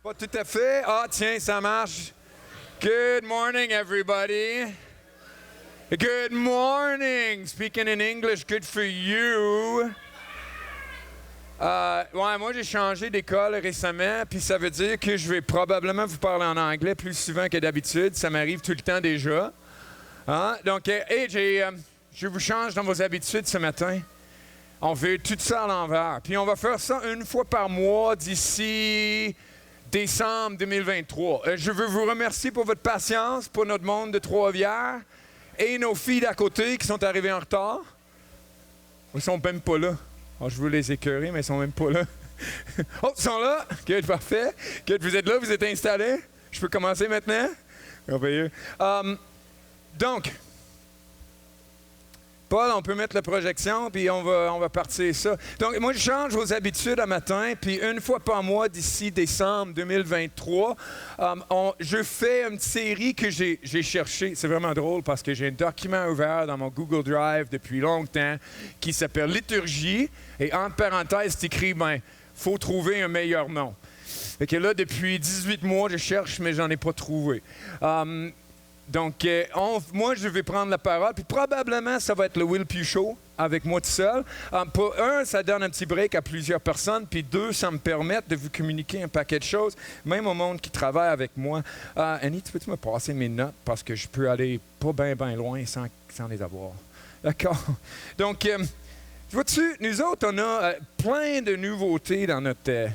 Pas tout à fait. Ah, tiens, ça marche. Good morning, everybody. Good morning. Speaking in English, good for you. Moi, j'ai changé d'école récemment, puis ça veut dire que je vais probablement vous parler en anglais plus souvent que d'habitude. Ça m'arrive tout le temps déjà. Hein? Donc, je vous change dans vos habitudes ce matin. On fait tout ça à l'envers. Puis on va faire ça une fois par mois d'ici décembre 2023. Je veux vous remercier pour votre patience, pour notre monde de Trois-Rivières et nos filles d'à côté qui sont arrivées en retard. Ils sont même pas là. Alors, je veux les écœurer, mais ils sont même pas là. Oh, ils sont là! Good, parfait. Good, vous êtes là, vous êtes installés. Je peux commencer maintenant? Merveilleux. Donc, Paul, on peut mettre la projection, puis on va partir ça. Donc, moi, je change vos habitudes à matin, puis une fois par mois, d'ici décembre 2023, je fais une série que j'ai cherchée. C'est vraiment drôle parce que j'ai un document ouvert dans mon Google Drive depuis longtemps qui s'appelle Liturgie, et entre parenthèses, c'est écrit, faut trouver un meilleur nom. Fait que là, depuis 18 mois, je cherche, mais j'en ai pas trouvé. Donc, moi, je vais prendre la parole, puis probablement, ça va être le Will Pugh Show avec moi tout seul. Pour un, ça donne un petit break à plusieurs personnes, puis deux, ça me permet de vous communiquer un paquet de choses, même au monde qui travaille avec moi. Annie, peux-tu me passer mes notes, parce que je peux aller pas bien loin sans les avoir. D'accord? Donc, vois-tu, nous autres, on a plein de nouveautés dans notre...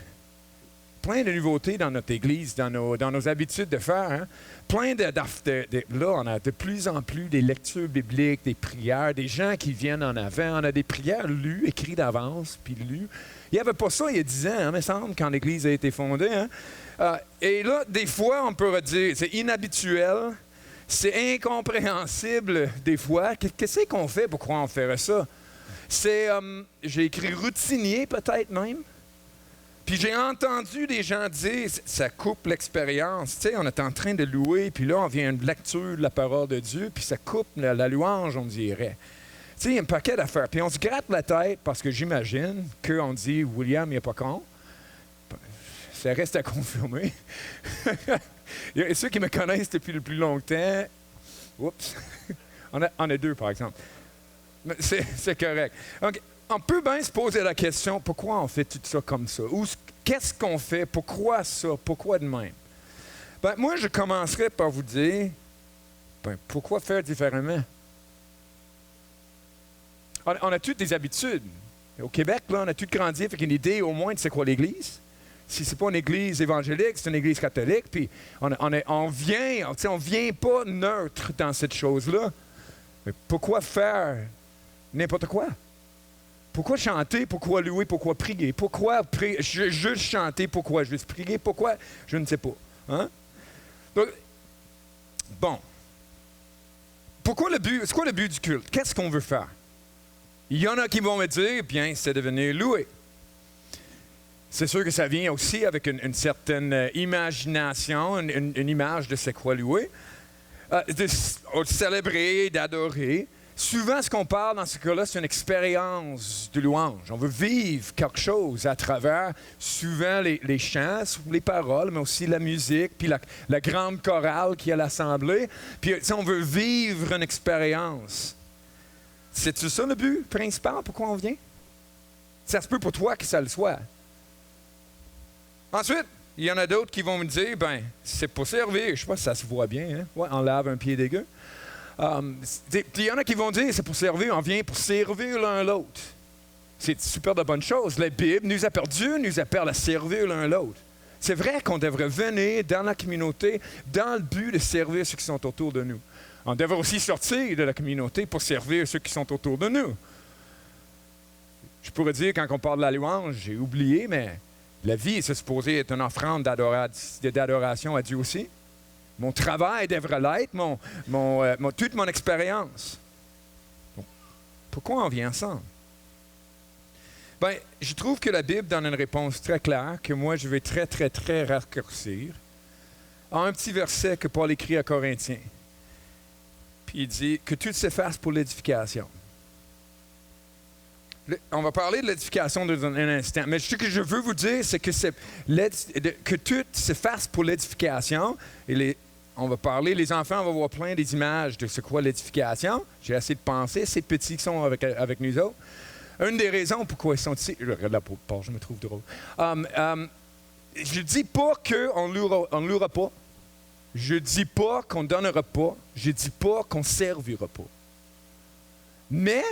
Église, dans nos habitudes de faire. Hein? Là, on a de plus en plus des lectures bibliques, des prières, des gens qui viennent en avant. On a des prières lues, écrites d'avance, puis lues. Il n'y avait pas ça il y a 10 ans, hein, me semble, quand l'Église a été fondée. Hein? Et là, des fois, on peut dire, c'est inhabituel, c'est incompréhensible des fois. Qu'est-ce qu'on fait? Pourquoi on ferait ça? J'ai écrit routinier, peut-être même. Puis j'ai entendu des gens dire, ça coupe l'expérience. Tu sais, on est en train de louer, puis là, on vient une lecture de la parole de Dieu, puis ça coupe la louange, on dirait. Tu sais, il y a un paquet d'affaires. Puis on se gratte la tête parce que j'imagine qu'on dit, William, il n'est pas con. Ça reste à confirmer. Il y a ceux qui me connaissent depuis le plus longtemps. Oups. On a deux, par exemple. Mais c'est correct. Donc, on peut bien se poser la question, pourquoi on fait tout ça comme ça? Ou qu'est-ce qu'on fait? Pourquoi ça? Pourquoi de même? Moi, je commencerai par vous dire, pourquoi faire différemment? On a toutes des habitudes. Au Québec, là, on a toutes grandi avec une idée au moins de c'est quoi l'Église. Si c'est pas une Église évangélique, c'est une Église catholique. Puis on vient pas neutre dans cette chose-là. Mais pourquoi faire n'importe quoi? Pourquoi chanter? Pourquoi louer? Pourquoi prier? Pourquoi juste chanter? Pourquoi juste prier? Pourquoi? Je ne sais pas. Hein? Donc, bon. C'est quoi le but du culte? Qu'est-ce qu'on veut faire? Il y en a qui vont me dire, bien, c'est de venir louer. C'est sûr que ça vient aussi avec une certaine imagination, une image de c'est quoi louer. De célébrer, d'adorer. Souvent, ce qu'on parle dans ce cas-là, c'est une expérience de louange. On veut vivre quelque chose à travers, souvent, les chants, les paroles, mais aussi la musique, puis la grande chorale qui est à l'assemblée. Puis, on veut vivre une expérience. C'est-tu ça le but principal? Pourquoi on vient? Ça se peut pour toi que ça le soit. Ensuite, il y en a d'autres qui vont me dire, c'est pour servir. Je ne sais pas si ça se voit bien, hein? Ouais, on lave un pied dégueu. Puis il y en a qui vont dire, c'est pour servir, on vient pour servir l'un l'autre. C'est super de bonnes choses. La Bible Dieu nous appelle à servir l'un l'autre. C'est vrai qu'on devrait venir dans la communauté dans le but de servir ceux qui sont autour de nous. On devrait aussi sortir de la communauté pour servir ceux qui sont autour de nous. Je pourrais dire, quand on parle de la louange, j'ai oublié, mais la vie est supposée être une offrande d'adoration à Dieu aussi. Mon travail devrait l'être, toute mon expérience. Donc, pourquoi on vient ensemble? Je trouve que la Bible donne une réponse très claire, que moi, je vais très, très, très raccourcir, en un petit verset que Paul écrit à Corinthiens. Puis il dit que tout s'efface pour l'édification. On va parler de l'édification dans un instant, mais ce que je veux vous dire, c'est que, que tout se fasse pour l'édification. Et on va parler, les enfants, on va voir plein des images de ce qu'est l'édification. J'ai essayé de penser, ces petits qui sont avec nous autres. Une des raisons pourquoi ils sont ici, je regarde la porte, je me trouve drôle. Je ne dis pas qu'on ne louera pas. Je ne dis pas qu'on ne donnera pas. Je ne dis pas qu'on ne servira pas. Mais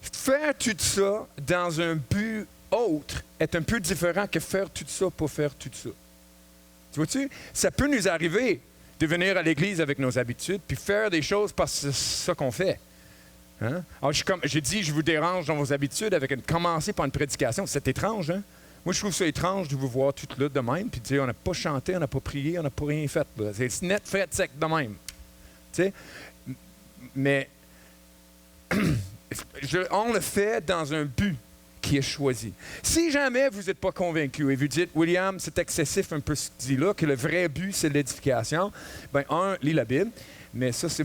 faire tout ça dans un but autre est un peu différent que faire tout ça pour faire tout ça. Tu vois-tu? Ça peut nous arriver de venir à l'Église avec nos habitudes puis faire des choses parce que c'est ça qu'on fait. Hein? Alors, je dis, je vous dérange dans vos habitudes avec commencer par une prédication. C'est étrange, hein? Moi, je trouve ça étrange de vous voir tout là de même, puis de dire, on n'a pas chanté, on n'a pas prié, on n'a pas rien fait. Là. C'est net, fait, sec de même. Tu sais? Mais on le fait dans un but qui est choisi. Si jamais vous n'êtes pas convaincu et vous dites, William, c'est excessif un peu ce que tu dis là, que le vrai but, c'est l'édification, bien, lis la Bible. Mais ça, c'est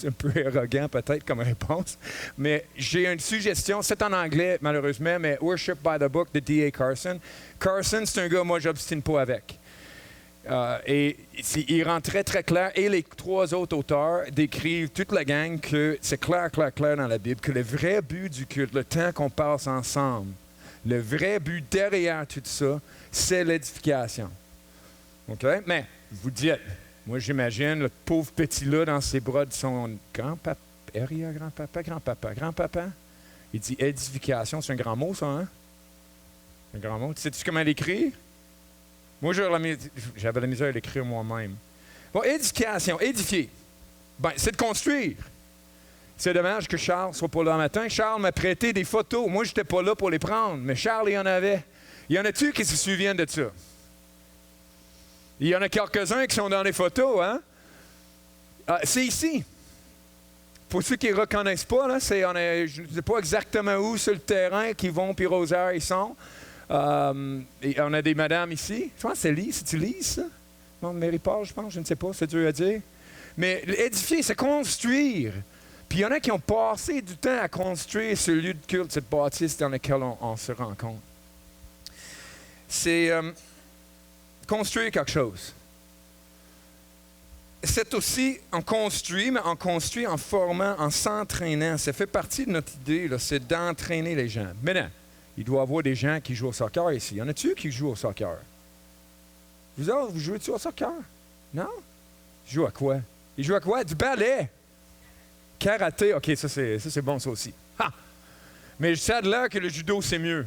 un peu arrogant peut-être comme réponse. Mais j'ai une suggestion. C'est en anglais, malheureusement, mais Worship by the Book de D.A. Carson. Carson, c'est un gars, moi, je n'obstine pas avec. Et il rend très, très clair. Et les 3 autres auteurs décrivent toute la gang que c'est clair, clair, clair dans la Bible que le vrai but du culte, le temps qu'on passe ensemble, le vrai but derrière tout ça, c'est l'édification. OK? Mais vous dites... Moi, j'imagine le pauvre petit-là dans ses bras de son grand-papa, grand-papa. Il dit édification, c'est un grand mot, ça, hein? Un grand mot. Sais-tu comment l'écrire? Moi, j'avais la misère à l'écrire moi-même. Bon, édification, édifier. Ben, c'est de construire. C'est dommage que Charles ne soit pas là le matin. Charles m'a prêté des photos. Moi, je n'étais pas là pour les prendre, mais Charles, il y en avait. Il y en a-tu qui se souviennent de ça? Il y en a quelques-uns qui sont dans les photos, hein? C'est ici. Pour ceux qui ne reconnaissent pas, là, je ne sais pas exactement où sur le terrain qu'ils vont, puis Rosaire, ils sont. Et on a des madames ici. Je pense que c'est Lise. C'est-tu Lise, ça? Non, Mary-Paul, je pense. Je ne sais pas. C'est dur à dire. Mais édifier, c'est construire. Puis il y en a qui ont passé du temps à construire ce lieu de culte, cette bâtisse dans laquelle on se rencontre. C'est... construire quelque chose. C'est aussi, on construit, mais on construit en formant, en s'entraînant. Ça fait partie de notre idée, là, c'est d'entraîner les gens. Maintenant, il doit y avoir des gens qui jouent au soccer ici. Y en a-tu qui jouent au soccer? Vous autres, vous jouez-tu au soccer? Non? Ils jouent à quoi? Ils jouent à quoi? Du ballet. Karaté. OK, ça c'est bon, ça aussi. Ha! Mais ça a de l'air que le judo, c'est mieux.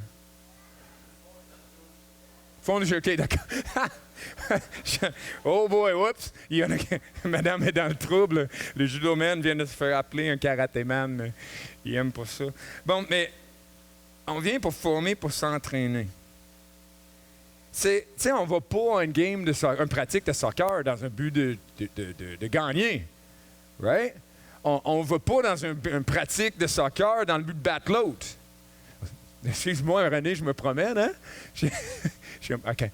OK, d'accord. Oh boy, whoops! Il y en a madame est dans le trouble. Le judoman vient de se faire appeler un karatéman. Il n'aime pas ça. Bon, mais on vient pour former, pour s'entraîner. Tu sais, on ne va pas à une game de soccer, une pratique de soccer dans un but de gagner. Right? On ne va pas dans une pratique de soccer dans le but de battre l'autre. Excuse-moi, René, je me promène, hein? OK.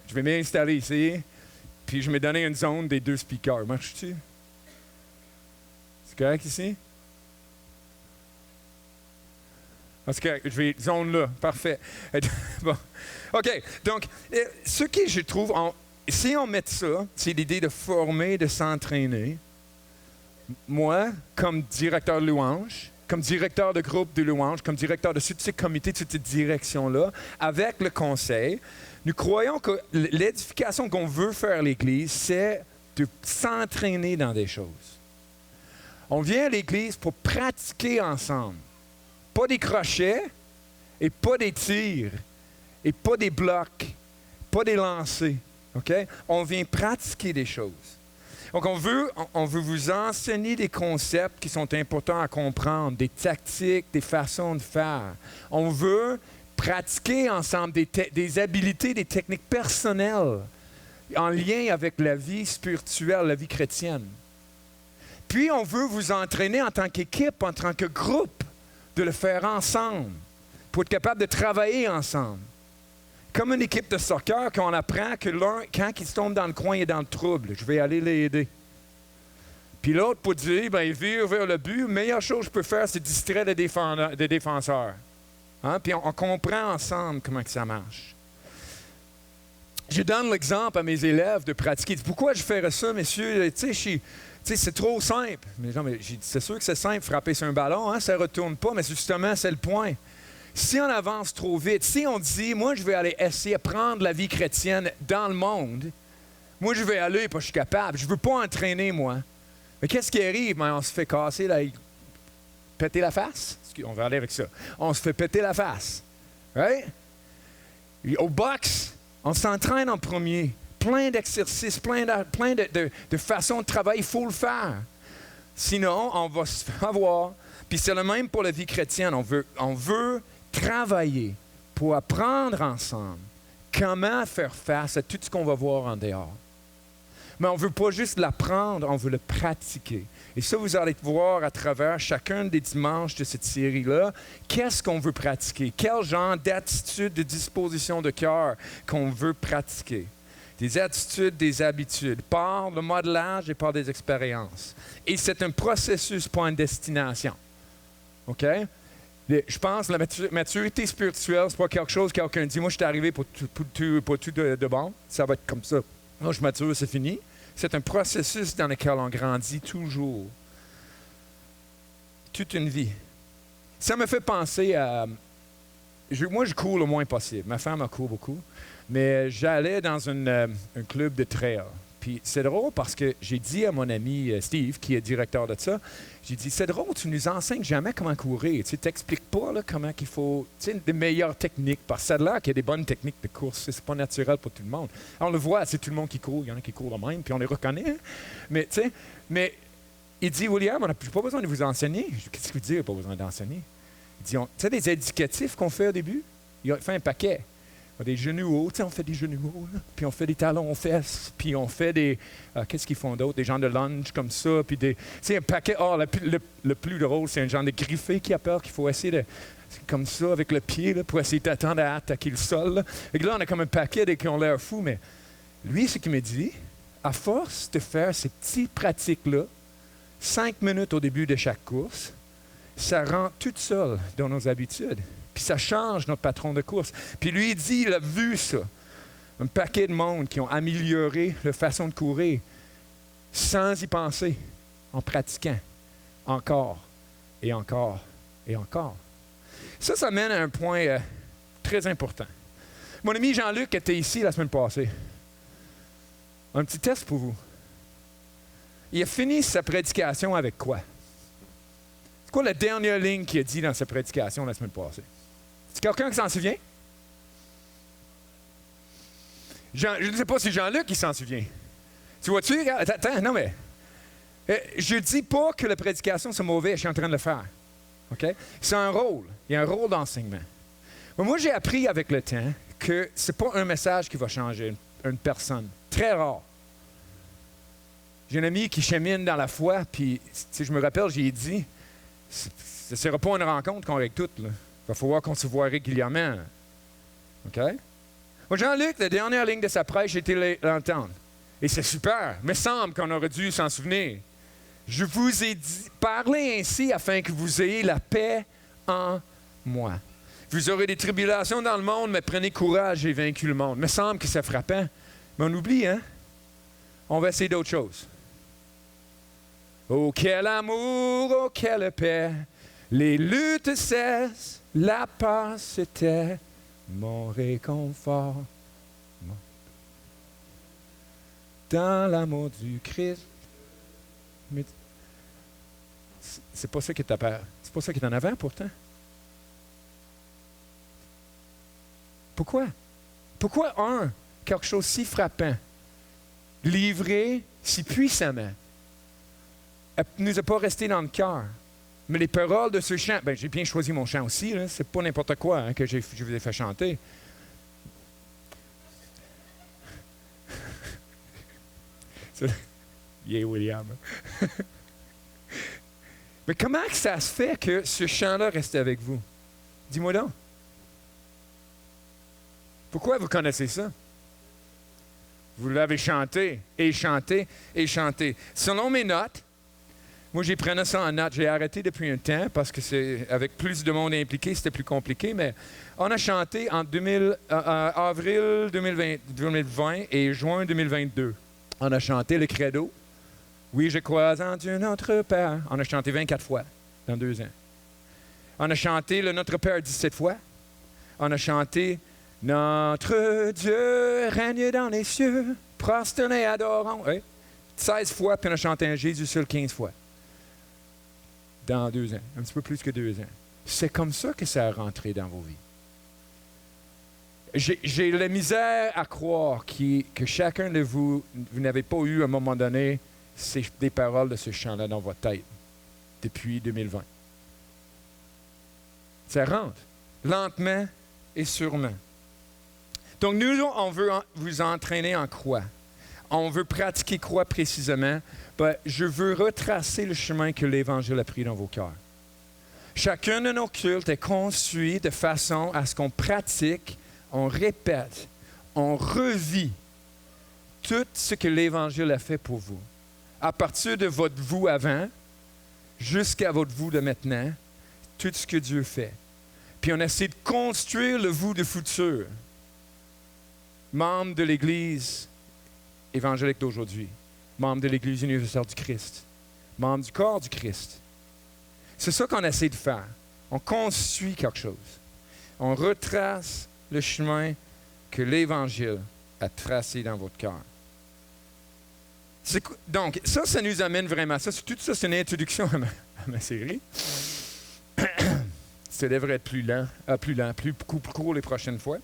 Je vais m'installer ici, puis je vais donner une zone des 2 speakers. Marche-tu? C'est correct ici? Parce que je vais zone là. Parfait. Bon. OK. Donc, ce que je trouve, si on met ça, c'est l'idée de former, de s'entraîner. Moi, comme directeur de louange, comme directeur de groupe de louange, comme directeur de ce comité, de cette direction-là, avec le conseil, nous croyons que l'édification qu'on veut faire à l'Église, c'est de s'entraîner dans des choses. On vient à l'Église pour pratiquer ensemble. Pas des crochets, et pas des tirs, et pas des blocs, pas des lancers. OK? On vient pratiquer des choses. Donc, on veut vous enseigner des concepts qui sont importants à comprendre, des tactiques, des façons de faire. On veut pratiquer ensemble des habiletés, des techniques personnelles en lien avec la vie spirituelle, la vie chrétienne. Puis, on veut vous entraîner en tant qu'équipe, en tant que groupe, de le faire ensemble, pour être capable de travailler ensemble. Comme une équipe de soccer, qu'on apprend que l'un, quand il se tombe dans le coin, il est dans le trouble. Je vais aller l'aider. Puis l'autre, pour dire, il vire vers le but, la meilleure chose que je peux faire, c'est distraire les défenseurs. Hein? Puis on comprend ensemble comment que ça marche. Je donne l'exemple à mes élèves de pratiquer. Pourquoi je ferais ça, messieurs? Tu sais, c'est trop simple. Mais non, mais c'est sûr que c'est simple, frapper sur un ballon, hein, ça ne retourne pas, mais justement, c'est le point. Si on avance trop vite, si on dit, moi, je vais aller essayer de prendre la vie chrétienne dans le monde, moi, je vais aller, parce que je suis capable. Je ne veux pas entraîner, moi. Mais qu'est-ce qui arrive? Ben, on se fait casser, péter la face. On va aller avec ça. On se fait péter la face. Right? Au boxe, on s'entraîne en premier. Plein d'exercices, plein de façons de travailler. Il faut le faire. Sinon, on va se faire avoir. Puis c'est le même pour la vie chrétienne. On veut travailler pour apprendre ensemble comment faire face à tout ce qu'on va voir en dehors. Mais on ne veut pas juste l'apprendre, on veut le pratiquer. Et ça, vous allez voir à travers chacun des dimanches de cette série-là, qu'est-ce qu'on veut pratiquer? Quel genre d'attitude, de disposition de cœur qu'on veut pratiquer? Des attitudes, des habitudes, par le modelage et par des expériences. Et c'est un processus, pas une destination. OK? Je pense que la maturité spirituelle, c'est pas quelque chose que quelqu'un dit, moi, je suis arrivé pour tout de bon. Ça va être comme ça. Moi, je suis mature, c'est fini. C'est un processus dans lequel on grandit toujours. Toute une vie. Ça me fait penser à... Moi, je cours le moins possible. Ma femme, elle court beaucoup. Mais j'allais dans un club de trail. Puis c'est drôle parce que j'ai dit à mon ami Steve, qui est directeur de ça, j'ai dit, c'est drôle, tu nous enseignes jamais comment courir. Tu t'expliques pas là, comment il faut, tu sais, des meilleures techniques. Parce que ça a l'air qu'il y a des bonnes techniques de course. C'est pas naturel pour tout le monde. On le voit, c'est tout le monde qui court. Il y en a qui courent le même, puis on les reconnaît. Hein? Mais, tu sais, il dit, William, on n'a pas besoin de vous enseigner. Je dis, qu'est-ce que vous dites, pas besoin d'enseigner? Il dit, tu sais, des indicatifs qu'on fait au début? Il a fait un paquet. Des genoux hauts, tu sais, on fait des genoux hauts, là. Puis on fait des talons aux fesses, puis on fait des... qu'est-ce qu'ils font d'autre? Des genres de lunge comme ça, puis des... Tu sais, un paquet... le plus drôle, c'est un genre de griffé qui a peur, qu'il faut essayer de... Comme ça, avec le pied, là, pour essayer d'attendre à attaquer le sol. Là. Et là, on a comme un paquet qui ont l'air fous, mais lui, ce qu'il me dit, à force de faire ces petites pratiques-là, 5 minutes au début de chaque course, ça rentre toute seule dans nos habitudes. Puis ça change notre patron de course. Puis lui, il dit, il a vu ça. Un paquet de monde qui ont amélioré leur façon de courir sans y penser, en pratiquant encore et encore et encore. Ça mène à un point très important. Mon ami Jean-Luc était ici la semaine passée. Un petit test pour vous. Il a fini sa prédication avec quoi? C'est quoi la dernière ligne qu'il a dit dans sa prédication la semaine passée? C'est quelqu'un qui s'en souvient? Je ne sais pas si Jean-Luc s'en souvient. Tu vois-tu? Attends, non mais... je ne dis pas que la prédication c'est mauvais, je suis en train de le faire. OK? C'est un rôle. Il y a un rôle d'enseignement. Mais moi, j'ai appris avec le temps que ce n'est pas un message qui va changer une personne. Très rare. J'ai un ami qui chemine dans la foi, puis je me rappelle, j'ai dit, ce ne sera pas une rencontre qu'on règle toute, là. Il va falloir qu'on se voit régulièrement. OK? Moi, Jean-Luc, la dernière ligne de sa prêche, j'ai été l'entendre. Et c'est super. Il me semble qu'on aurait dû s'en souvenir. Je vous ai dit, parlez ainsi afin que vous ayez la paix en moi. Vous aurez des tribulations dans le monde, mais prenez courage, j'ai vaincu le monde. Il me semble que c'est frappant. Mais on oublie, hein? On va essayer d'autre chose. Oh, quel amour, oh, quelle paix. Les luttes cessent. La paix, c'était mon réconfort. Dans l'amour du Christ. Mais c'est pas ça qui est ta peur. C'est pas ça qui est en avant, pourtant. Pourquoi? Pourquoi, quelque chose si frappant, livré si puissamment, ne nous a pas resté dans le cœur? Mais les paroles de ce chant, j'ai bien choisi mon chant aussi, là. C'est pas n'importe quoi que je vous ai fait chanter. Yeah, William. Mais comment ça se fait que ce chant-là reste avec vous? Dis-moi donc. Pourquoi vous connaissez ça? Vous l'avez chanté, et chanté, et chanté. Selon mes notes, Moi, j'ai pris ça en note. J'ai arrêté depuis un temps parce que c'est avec plus de monde impliqué, c'était plus compliqué. Mais on a chanté en avril 2020 et juin 2022. On a chanté le credo. Oui, je crois en Dieu notre Père. On a chanté 24 fois dans 2 ans. On a chanté le Notre Père 17 fois. On a chanté Notre Dieu règne dans les cieux, prosternés adorons. Oui. 16 fois, puis on a chanté un Jésus seul 15 fois. Dans 2 ans. Un petit peu plus que 2 ans. C'est comme ça que ça a rentré dans vos vies. J'ai la misère à croire que chacun de vous n'avez pas eu à un moment donné des paroles de ce chant-là dans votre tête depuis 2020. Ça rentre, lentement et sûrement. Donc nous, on veut vous entraîner en quoi? On veut pratiquer quoi précisément? Ben, je veux retracer le chemin que l'Évangile a pris dans vos cœurs. Chacun de nos cultes est construit de façon à ce qu'on pratique, on répète, on revit tout ce que l'Évangile a fait pour vous. À partir de votre vous avant, jusqu'à votre vous de maintenant, tout ce que Dieu fait. Puis on essaie de construire le vous de futur. Membre de l'Église évangélique d'aujourd'hui, membre de l'Église universelle du Christ, membre du corps du Christ. C'est ça qu'on essaie de faire. On construit quelque chose. On retrace le chemin que l'Évangile a tracé dans votre cœur. Donc, ça nous amène vraiment. Tout ça, c'est une introduction à ma série. Ça devrait être plus court les prochaines fois.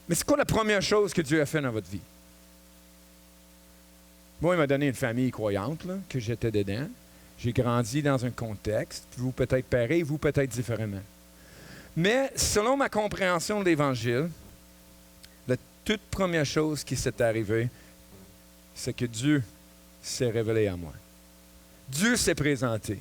Mais c'est quoi la première chose que Dieu a fait dans votre vie? Moi, il m'a donné une famille croyante, là, que j'étais dedans. J'ai grandi dans un contexte, vous peut-être pareil, vous peut-être différemment. Mais selon ma compréhension de l'Évangile, la toute première chose qui s'est arrivée, c'est que Dieu s'est révélé à moi. Dieu s'est présenté.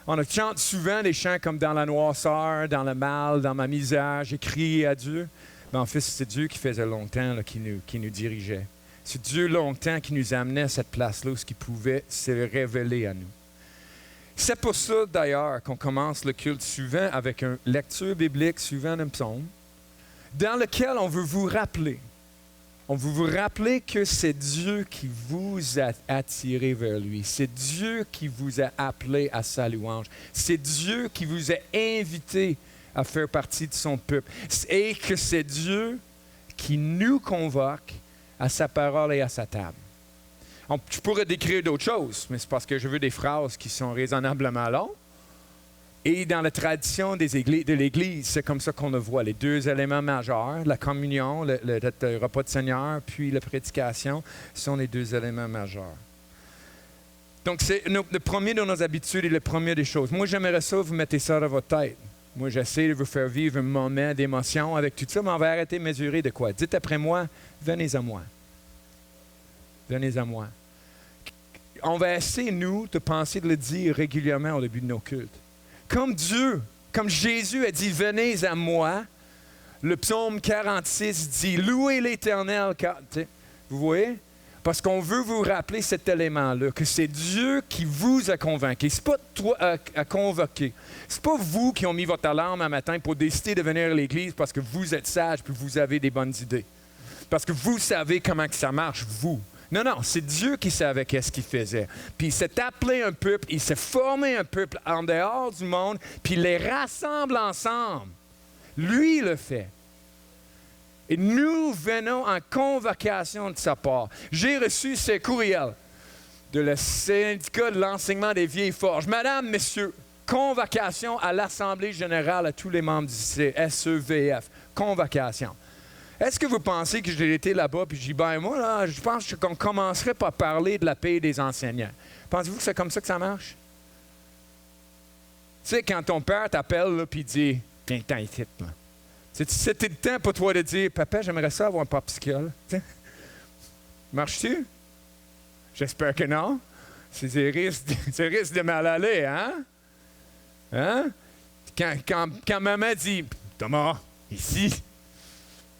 On chante souvent des chants comme « Dans la noirceur, dans le mal, dans ma misère, j'ai crié à Dieu ». Mais en fait, c'est Dieu qui faisait longtemps là, qui nous dirigeait. C'est Dieu longtemps qui nous amenait à cette place-là où il pouvait se révéler à nous. C'est pour ça, d'ailleurs, qu'on commence le culte souvent avec une lecture biblique, souvent d'un psaume, dans lequel on veut vous rappeler. On veut vous rappeler que c'est Dieu qui vous a attiré vers lui. C'est Dieu qui vous a appelé à sa louange. C'est Dieu qui vous a invité à faire partie de son peuple. Et que c'est Dieu qui nous convoque à sa parole et à sa table. Je pourrais décrire d'autres choses, mais c'est parce que je veux des phrases qui sont raisonnablement longues. Et dans la tradition de l'Église, c'est comme ça qu'on le voit. Les 2 éléments majeurs, la communion, le repas de Seigneur, puis la prédication, sont les 2 éléments majeurs. Donc, c'est le premier de nos habitudes et le premier des choses. Moi, j'aimerais ça, vous mettez ça dans votre tête. Moi, j'essaie de vous faire vivre un moment d'émotion avec tout ça, mais on va arrêter de mesurer de quoi. Dites après moi, venez à moi. Venez à moi. On va essayer, nous, de penser de le dire régulièrement au début de nos cultes. Comme Jésus a dit, venez à moi, le psaume 46 dit, louez l'Éternel. Vous voyez? Parce qu'on veut vous rappeler cet élément-là, que c'est Dieu qui vous a convaincu. Ce n'est pas toi à convoquer. Ce n'est pas vous qui ont mis votre alarme un matin pour décider de venir à l'Église parce que vous êtes sage et vous avez des bonnes idées. Parce que vous savez comment que ça marche, vous. Non, c'est Dieu qui savait qu'est-ce qu'il faisait. Puis il s'est appelé un peuple, il s'est formé un peuple en dehors du monde, puis il les rassemble ensemble. Lui le fait. Et nous venons en convocation de sa part. J'ai reçu ce courriel de le syndicat de l'enseignement des vieilles forges. Madame, messieurs, convocation à l'Assemblée générale à tous les membres du SEVF. Convocation. Est-ce que vous pensez que j'ai été là-bas et je dis, ben moi, là, je pense qu'on commencerait par parler de la paix des enseignants. Pensez-vous que c'est comme ça que ça marche? Tu sais, quand ton père t'appelle et dit, viens t'en ici, là. C'était le temps pour toi de dire, papa, j'aimerais ça avoir un popsicle. Marches-tu? J'espère que non. C'est risque de mal aller, hein? Hein? Quand maman dit, Thomas, ici,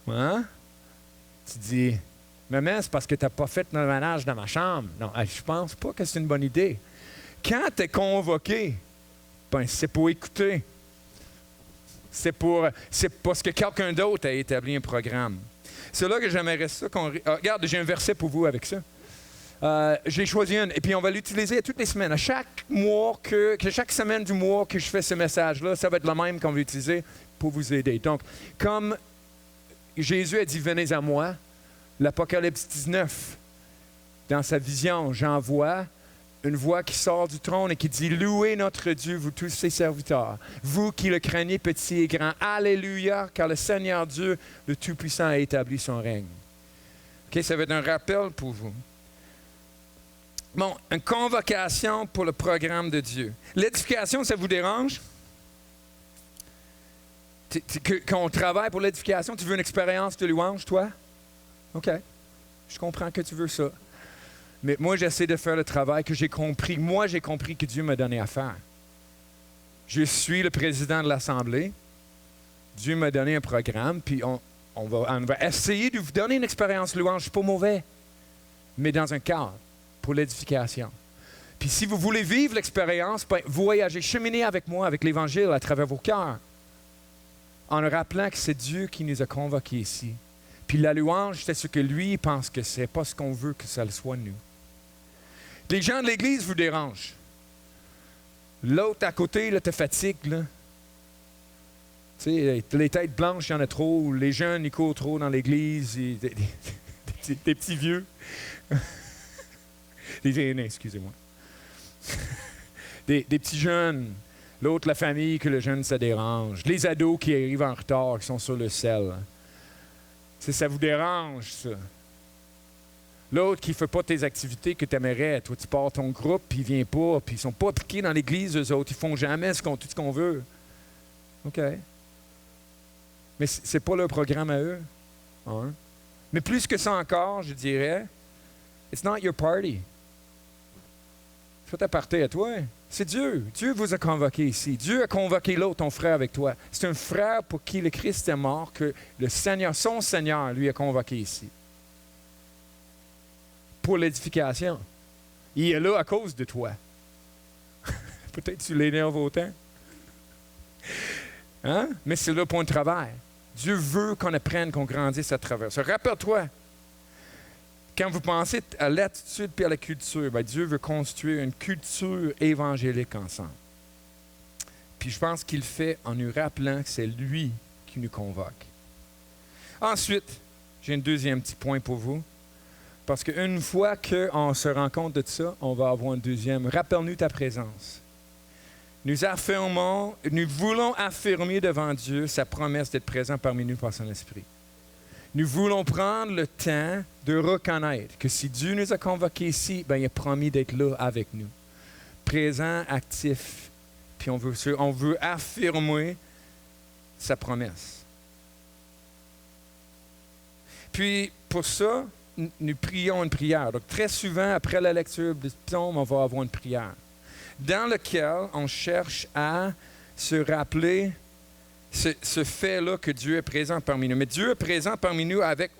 hein? Tu dis, Maman, c'est parce que tu n'as pas fait le ménage dans ma chambre. Non, je pense pas que c'est une bonne idée. Quand tu es convoqué, ben, c'est pour écouter. C'est parce que quelqu'un d'autre a établi un programme. C'est là que j'aimerais ça qu'on... regarde, j'ai un verset pour vous avec ça. J'ai choisi un, et puis on va l'utiliser toutes les semaines. À chaque mois, chaque semaine du mois que je fais ce message-là, ça va être le même qu'on va utiliser pour vous aider. Donc, comme Jésus a dit « Venez à moi », l'Apocalypse 19, dans sa vision, j'envoie une voix qui sort du trône et qui dit « Louez notre Dieu, vous tous ses serviteurs, vous qui le craignez petit et grand. Alléluia, car le Seigneur Dieu, le Tout-Puissant, a établi son règne. » OK, ça va être un rappel pour vous. Bon, une convocation pour le programme de Dieu. L'édification, ça vous dérange? Quand on travaille pour l'édification, tu veux une expérience de louange, toi? OK, je comprends que tu veux ça. Mais moi, j'essaie de faire le travail que j'ai compris. Moi, j'ai compris que Dieu m'a donné à faire. Je suis le président de l'Assemblée. Dieu m'a donné un programme, puis on va essayer de vous donner une expérience louange, pas mauvais, mais dans un cadre pour l'édification. Puis si vous voulez vivre l'expérience, ben, voyagez, cheminez avec moi, avec l'Évangile à travers vos cœurs, en rappelant que c'est Dieu qui nous a convoqués ici. Puis la louange, c'est ce que lui pense que c'est, pas ce qu'on veut que ça le soit nous. Les gens de l'Église vous dérangent. L'autre à côté, là, te fatigue, là. Tu sais, les têtes blanches, il y en a trop. Les jeunes, ils courent trop dans l'Église. Des petits vieux. Des aînés, excusez-moi. Des petits jeunes. L'autre, la famille, que le jeune, ça dérange. Les ados qui arrivent en retard, qui sont sur le sel. Ça vous dérange, ça. L'autre qui ne fait pas tes activités que tu aimerais. Toi, tu pars ton groupe, puis il ne vient pas, puis ils ne sont pas appliqués dans l'Église, eux autres. Ils ne font jamais tout ce qu'on veut. OK. Mais ce n'est pas leur programme à eux. Hein? Mais plus que ça encore, je dirais, it's not your party. C'est pas ta partie à toi. C'est Dieu. Dieu vous a convoqué ici. Dieu a convoqué l'autre, ton frère, avec toi. C'est un frère pour qui le Christ est mort, que le Seigneur, son Seigneur, lui a convoqué ici. Pour l'édification. Il est là à cause de toi. Peut-être tu l'énerves autant. Hein? Mais c'est là pour un travail. Dieu veut qu'on apprenne, qu'on grandisse à travers ça. Rappelle-toi, quand vous pensez à l'attitude et à la culture, bien, Dieu veut construire une culture évangélique ensemble. Puis je pense qu'il le fait en nous rappelant que c'est lui qui nous convoque. Ensuite, j'ai un deuxième petit point pour vous. Parce qu'une fois qu'on se rend compte de ça, on va avoir un deuxième. Rappelle-nous ta présence. Nous voulons affirmer devant Dieu sa promesse d'être présent parmi nous par son esprit. Nous voulons prendre le temps de reconnaître que si Dieu nous a convoqués ici, ben, il a promis d'être là avec nous. Présent, actif. Puis on veut affirmer sa promesse. Puis pour ça, nous prions une prière. Donc très souvent, après la lecture du psaume, on va avoir une prière dans laquelle on cherche à se rappeler ce fait-là que Dieu est présent parmi nous. Mais Dieu est présent parmi nous avec,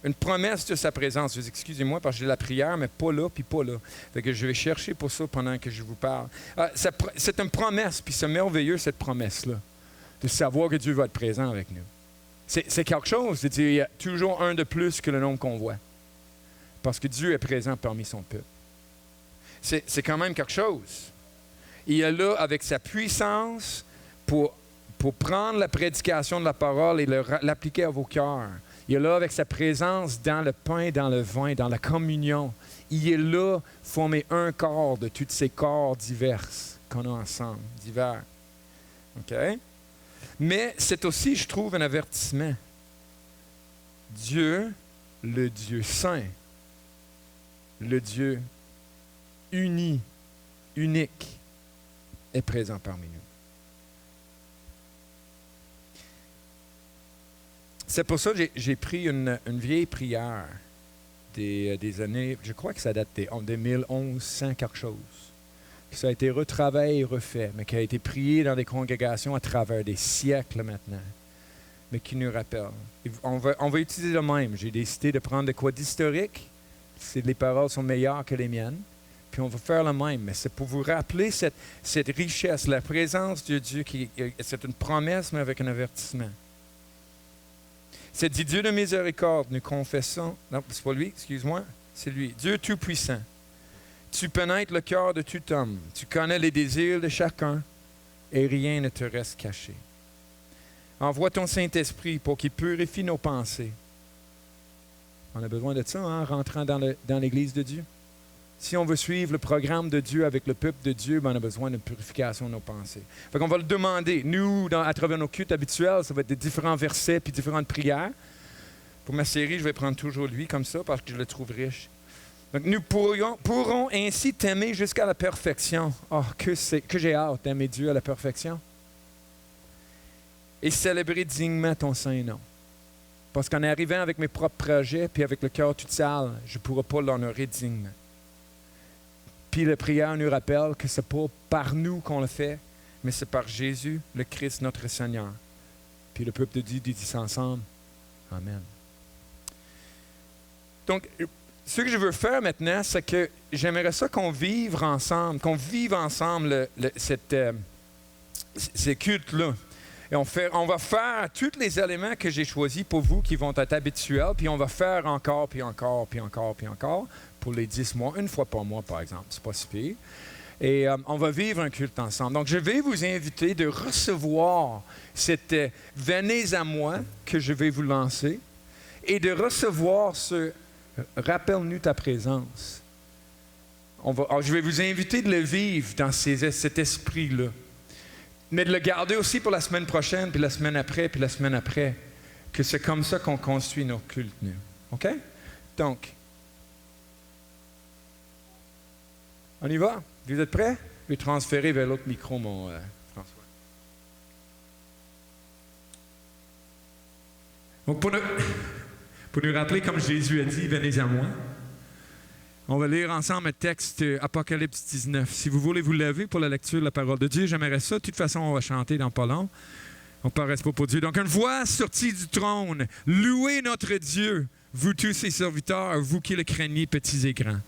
une promesse de sa présence. Excusez-moi parce que j'ai la prière, mais pas là, puis pas là. Fait que je vais chercher pour ça pendant que je vous parle. C'est une promesse, puis c'est merveilleux cette promesse-là, de savoir que Dieu va être présent avec nous. C'est quelque chose, c'est-à-dire il y a toujours un de plus que le nombre qu'on voit. Parce que Dieu est présent parmi son peuple. C'est quand même quelque chose. Il est là avec sa puissance pour prendre la prédication de la parole et l'appliquer à vos cœurs. Il est là avec sa présence dans le pain, dans le vin, dans la communion. Il est là, former un corps de tous ces corps divers qu'on a ensemble, divers. OK? Mais c'est aussi, je trouve, un avertissement. Dieu, le Dieu saint, le Dieu uni, unique, est présent parmi nous. C'est pour ça que j'ai pris une vieille prière des années, je crois que ça date en 2011, 100 quelque chose. Ça a été retravaillé et refait, mais qui a été prié dans des congrégations à travers des siècles maintenant. mais qui nous rappelle. Et on va utiliser le même. J'ai décidé de prendre de quoi d'historique. Les paroles sont meilleures que les miennes. Puis on va faire le même. Mais c'est pour vous rappeler cette richesse, la présence de Dieu. C'est une promesse, mais avec un avertissement. C'est dit Dieu de miséricorde, nous confessons. Non, c'est pas lui, excuse-moi. C'est lui. Dieu Tout-Puissant. Tu pénètres le cœur de tout homme. Tu connais les désirs de chacun et rien ne te reste caché. Envoie ton Saint-Esprit pour qu'il purifie nos pensées. On a besoin de ça en rentrant dans l'Église de Dieu. Si on veut suivre le programme de Dieu avec le peuple de Dieu, ben on a besoin d'une purification de nos pensées. Fait qu'on va le demander. Nous, à travers nos cultes habituels, ça va être des différents versets puis différentes prières. Pour ma série, je vais prendre toujours lui comme ça parce que je le trouve riche. Donc, nous pourrons ainsi t'aimer jusqu'à la perfection. Oh, que j'ai hâte d'aimer Dieu à la perfection. Et célébrer dignement ton saint nom. Parce qu'en arrivant avec mes propres projets puis avec le cœur tout sale, je ne pourrai pas l'honorer dignement. Puis la prière nous rappelle que ce n'est pas par nous qu'on le fait, mais c'est par Jésus, le Christ, notre Seigneur. Puis le peuple de Dieu dit ça ensemble. Amen. Donc, ce que je veux faire maintenant, c'est que j'aimerais ça qu'on vive ensemble ces cultes-là. Et on va faire tous les éléments que j'ai choisis pour vous qui vont être habituels, puis on va faire encore, puis encore, puis encore, puis encore, pour les 10 mois, une fois par mois, par exemple. C'est pas si pire. Et on va vivre un culte ensemble. Donc, je vais vous inviter de recevoir cette « Venez à moi » que je vais vous lancer et de recevoir ce « Rappelle-nous ta présence ». Je vais vous inviter de le vivre dans cet esprit-là. Mais de le garder aussi pour la semaine prochaine, puis la semaine après, puis la semaine après. Que c'est comme ça qu'on construit nos cultes, nous. OK? Donc, on y va? Vous êtes prêts? Je vais transférer vers l'autre micro, mon François. Donc, pour nous rappeler, comme Jésus a dit, venez à moi. On va lire ensemble le texte Apocalypse 19. Si vous voulez vous lever pour la lecture de la parole de Dieu, j'aimerais ça. De toute façon, on va chanter dans pas long. On ne reste pas pour Dieu. Donc, une voix sortie du trône. Louez notre Dieu, vous tous ses serviteurs, vous qui le craignez, petits et grands.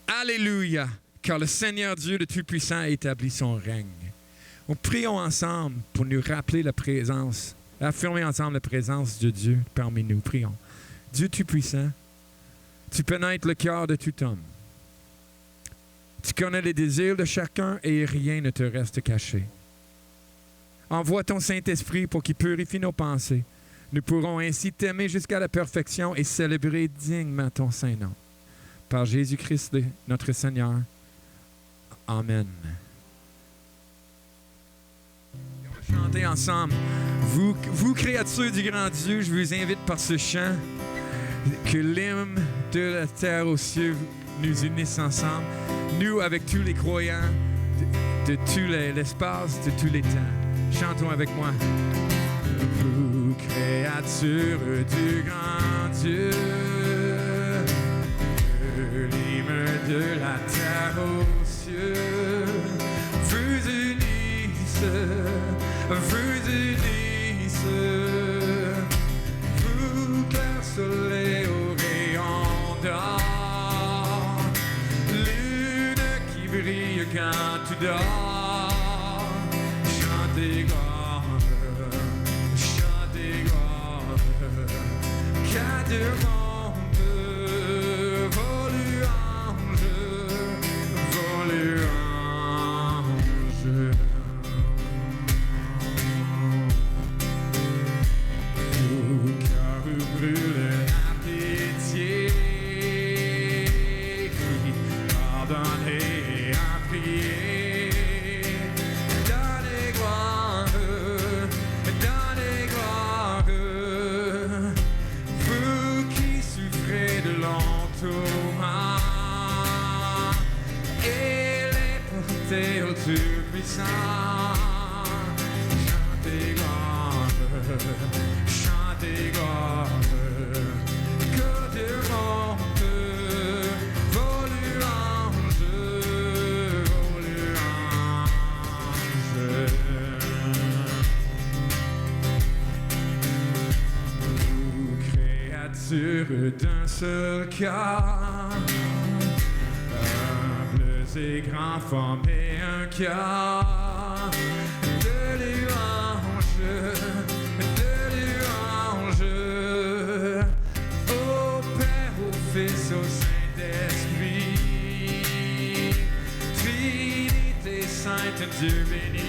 Alléluia, car le Seigneur Dieu, le Tout-Puissant, a établi son règne. Nous prions ensemble pour nous rappeler la présence, affirmer ensemble la présence de Dieu parmi nous. Prions. Dieu Tout-Puissant, tu pénètres le cœur de tout homme. Tu connais les désirs de chacun et rien ne te reste caché. Envoie ton Saint-Esprit pour qu'il purifie nos pensées. Nous pourrons ainsi t'aimer jusqu'à la perfection et célébrer dignement ton saint nom. Par Jésus-Christ, notre Seigneur. Amen. On va chanter ensemble. Vous, créatures du grand Dieu, je vous invite par ce chant que l'hymne de la terre aux cieux nous unisse ensemble, nous avec tous les croyants de tout l'espace, de tous les temps. Chantons avec moi. Vous, créatures du grand Dieu, l'hymne de la terre aux cieux, vous unissent, vous, clair soleil au rayon d'or, lune qui brille quand tu dors, chantez gloire, qu'à Dieu monte vos louanges, Vous, car vous brûlez la pitié, pardonnez à prier, donnez gloire, vous qui souffrez de longs tourments, et les portez au Tout-Puissant, chantez gloire, que Dieu monte vos louanges, d'un seul cœur. Humbles et grands former un cœur de louange, au Père, au Fils, au Saint-Esprit, Trinité sainte, Dieu béni.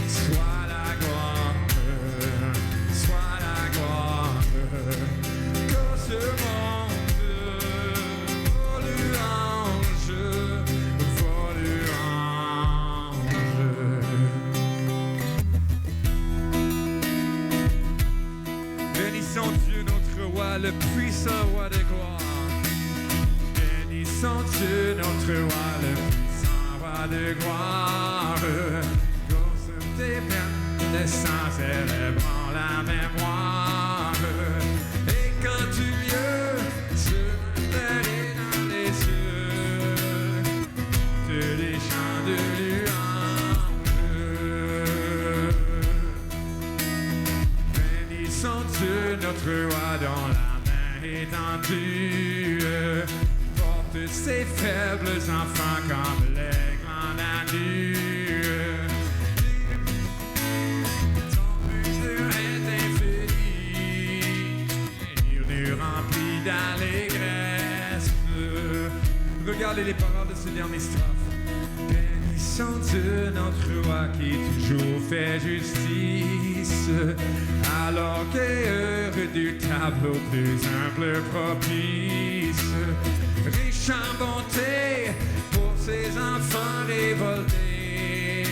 Soit la gloire, que ce monde, vos louanges, vos louanges. Bénissons Dieu notre roi, le puissant roi de gloire. Bénissons Dieu notre roi, le puissant roi de gloire. Des peines de sang célébrant la mémoire. Et quand tu lieux se mêler dans les cieux de des chants de louange. Bénissons Dieu notre roi dont la main étendue porte ses faibles enfants comme l'aigle en la nuit. D'allégresse. Regardez les paroles de ce dernier strophe. Bénissons Dieu notre roi qui toujours fait justice, alors qu'est heureux du tableau plus humble propice, riche en bonté pour ses enfants révoltés.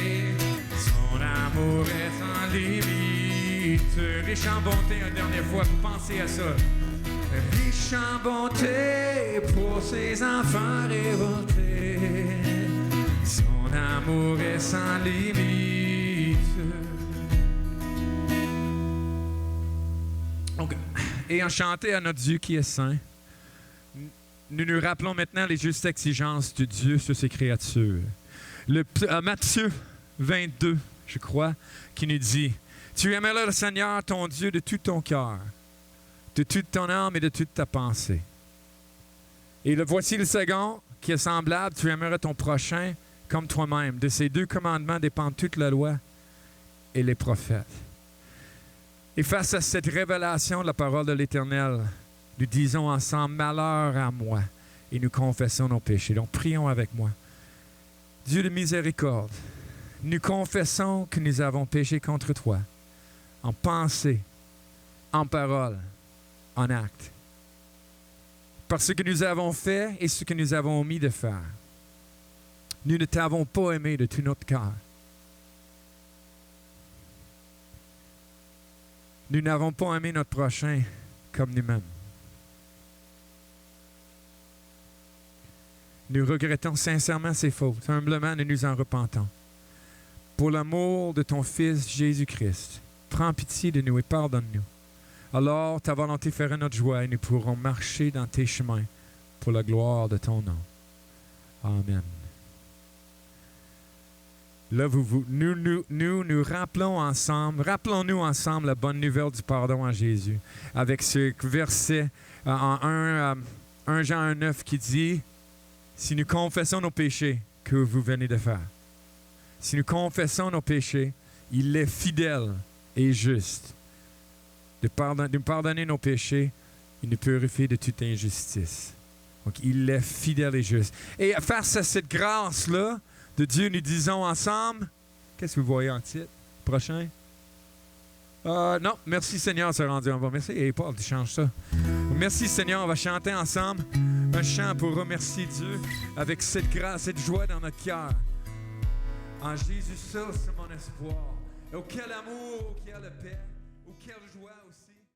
Son amour est sans limite. Riche en bonté, une dernière fois, vous pensez à ça. Riche en bonté pour ses enfants révoltés. Son amour est sans limite. Donc, ayant chanté à notre Dieu qui est saint, nous nous rappelons maintenant les justes exigences de Dieu sur ses créatures. Matthieu 22, je crois, qui nous dit « Tu aimeras le Seigneur ton Dieu de tout ton cœur, de toute ton âme et de toute ta pensée. » Et voici le second qui est semblable, tu aimeras ton prochain comme toi-même. De ces deux commandements dépendent toute la loi et les prophètes. Et face à cette révélation de la parole de l'Éternel, nous disons ensemble, malheur à moi, et nous confessons nos péchés. Donc prions avec moi. Dieu de miséricorde, nous confessons que nous avons péché contre toi, en pensée, en parole, en acte, par ce que nous avons fait et ce que nous avons omis de faire. Nous ne t'avons pas aimé de tout notre cœur. Nous n'avons pas aimé notre prochain comme nous-mêmes. Nous regrettons sincèrement ces fautes. Humblement, nous nous en repentons. Pour l'amour de ton Fils Jésus-Christ, prends pitié de nous et pardonne-nous. Alors, ta volonté fera notre joie et nous pourrons marcher dans tes chemins pour la gloire de ton nom. Amen. Là, nous rappelons ensemble, rappelons-nous ensemble la bonne nouvelle du pardon en Jésus. Avec ce verset en 1 Jean 1,9 qui dit « Si nous confessons nos péchés, que vous venez de faire. Si nous confessons nos péchés, il est fidèle et juste de nous pardonner nos péchés et nous purifier de toute injustice. » Donc, il est fidèle et juste. Et face à cette grâce-là de Dieu, nous disons ensemble, qu'est-ce que vous voyez en titre? Prochain? Non, merci Seigneur, c'est rendu en bas. Merci, et Paul, tu changes ça. Merci Seigneur, on va chanter ensemble un chant pour remercier Dieu avec cette grâce, cette joie dans notre cœur. En Jésus seul, c'est mon espoir. Oh, quel amour, oh, quelle paix, oh, quelle joie aussi.